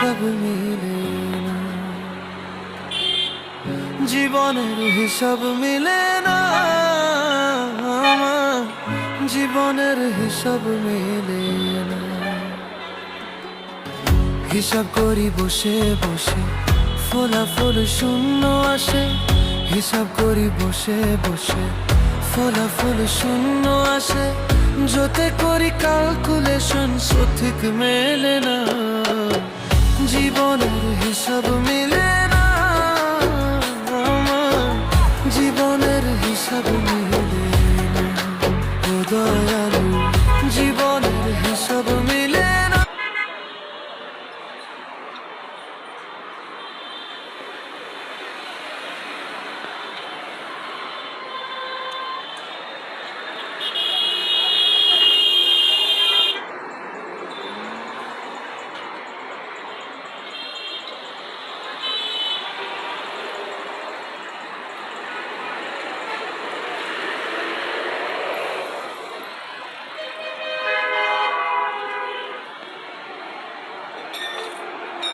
হিসাব মিলে না, জীবনের হিসাব মিলে না, আমার জীবনের হিসাব মিলে না। হিসাব করি বসে বসে, ফলাফল শূন্য আসে। হিসাব করি বসে বসে, ফলাফল শূন্য আসে। যতে করি ক্যালকুলেশন সঠিক মেলে না, জীবনের হিসাব মিলে না, আমার জীবনের হিসাব মিলে না। ও দয়াল